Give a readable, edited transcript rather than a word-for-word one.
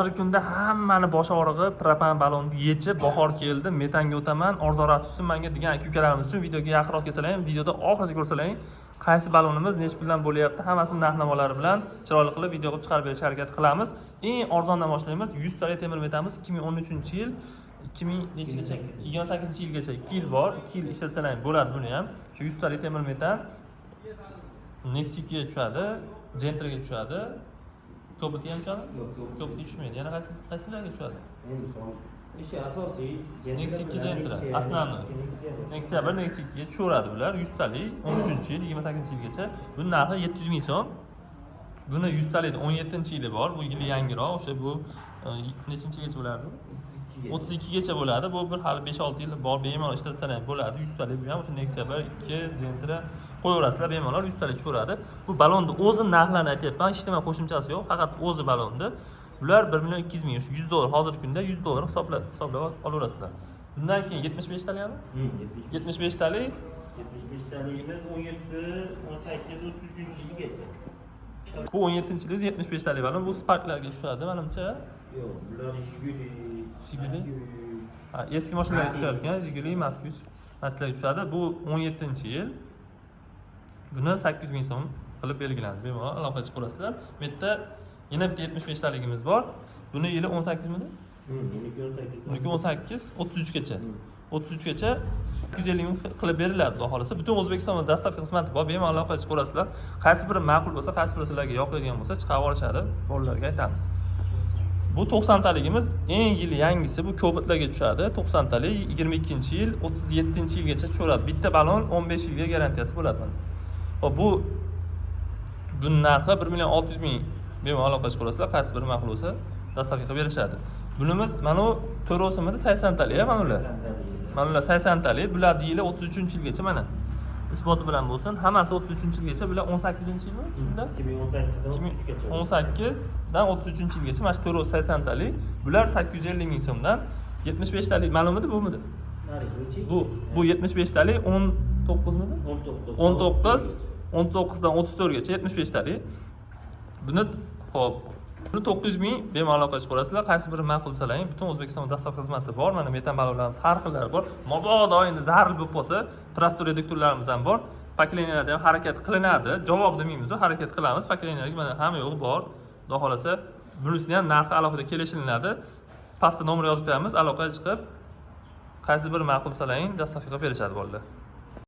Bir kunda hammani bosh og'rig'i propan balonni yechib, bahor keldi, metanga o'taman, orzorat tutsin menga degan aka-ukalarimiz uchun videoga yaqinroq kelsalar, videoda oxirigacha ko'rsalar, qaysi balonimiz necha puldan bo'lyapti, hammasini narx-navolari bilan chiroyli qilib video qilib chiqarib berishga harakat qilamiz. Eng arzondan boshlaymiz. 100 talik temir metamiz 2013-yil 2028-yilgacha 2 yil bor. 2 yil ishlatsalar bo'ladi buni ham. Shu 100 talik temir metan Nexia'ga tushadi, Gentraga tushadi. Ko'pitga ham tushadi? Yo'q, Ko'pitga tushmaydi. Yana qaysilarga tushadi? Ishi asosiy Nexia Gentra, aslan. Nexia 1, Nexia 2 tushaveradi bular. 100 talik 13-yil, 28-yilgacha. Buning narxi 700 ming so'm. Buni 100 talikda 17-yili bor. Bu yili yangiroq. O'sha bu nechinchigacha bo'lardi? 32 gacha bo'ladi. Bu bir hali 5-6 yil bor, bemalol ishlatsalar ham bo'ladi. 100 talik bu ham o'sha Nexia 1, 2, Gentra qo'yaverasizlar, bemalol 100 talik tushaveradi. Bu balonni o'zi narxlarini aytyapman, hech nima qo'shimchasi yo'q, faqat o'zi balonni. Bular 1 million 200 ming, $100 hozirgi kunda $100 hisoblab olaverasizlar. Bundan keyin 75 talikmi? 75 talik. 75 taligimiz 17-18-33-yilgacha. Bu 17-yilimiz 75 talik balon. Bu Sparklarga tushadi, menimcha. Yo'q, bular Jiguli. Ha, eski mashinalarga tushar ekan, Jiguli, Moskvich, Matizlarga tushadi. Bu 17-yil. Buni 800 ming so'm qilib belgilandi. Bemalol aloqa chiqarasizlar. Bu yerda yana bitta 75 taligimiz bor. Buni yili 18 midi? 18, 33 gacha. 33 gacha 250 ming qilib beriladi, xudo xolasa. Butun O'zbekistonda dastavka xizmati bor. Bemalol aloqa chiqarasizlar. Qaysi biri ma'qul bo'lsa, qaysi biri sizlarga yoqadigan bo'lsa, chiqarib olishadi. Bolalarga aytamiz. Bu 90 taligimiz eng yili yangisi, bu ko'pitlarga tushadi. 90 talik 22-yil, 37-yilgacha tushaveradi. Bitta balon 15 yilga garantiyasi bo'ladi. Hop, buning narxi 1 million 600 ming. Bemalol aloqa chiqarasizlar, qaysi biri ma'qul bo'lsa, dastavka qilib berishadi. Bunimiz mana bu to'rosimida 80 talik, mana ular. Mana ular 80 talik, bular yili 33-yilgacha mana. Isboti bilan bo'lsin, hammasi 33-yilgacha, bular 18-yilmi? Shunda 2018 dan 33-yilgacha mana shu to'ros 80 talik. Bular 850 ming so'mdan 75 talik ma'lumidi bumidi? Bu 75 talik 19 midi? 19 dan 34 gacha 75 talik. Buni hop, buni 900 ming bemalol aloqa chiqarasizlar. Qaysi biri ma'qul bo'lsalar, butun O'zbekistonda dastavka xizmati bor. Mana metan balonlarimiz har xillari bor. Mabodo endi zarur bo'lib qolsa, prostor reduktorlarimiz ham bor. Pakleniyalarda ham harakat qilinadi. Javob demaymiz, harakat qilamiz. Pakleniyalarga mana hamma yo'q bor. Xudo xolasa, bunisini ham narxi alohida kelishiladi. Pastda nomer yozib qo'yamiz, aloqaga chiqib qaysi biri ma'qul bo'lsalar, dastavka qilib berishadi bolalar.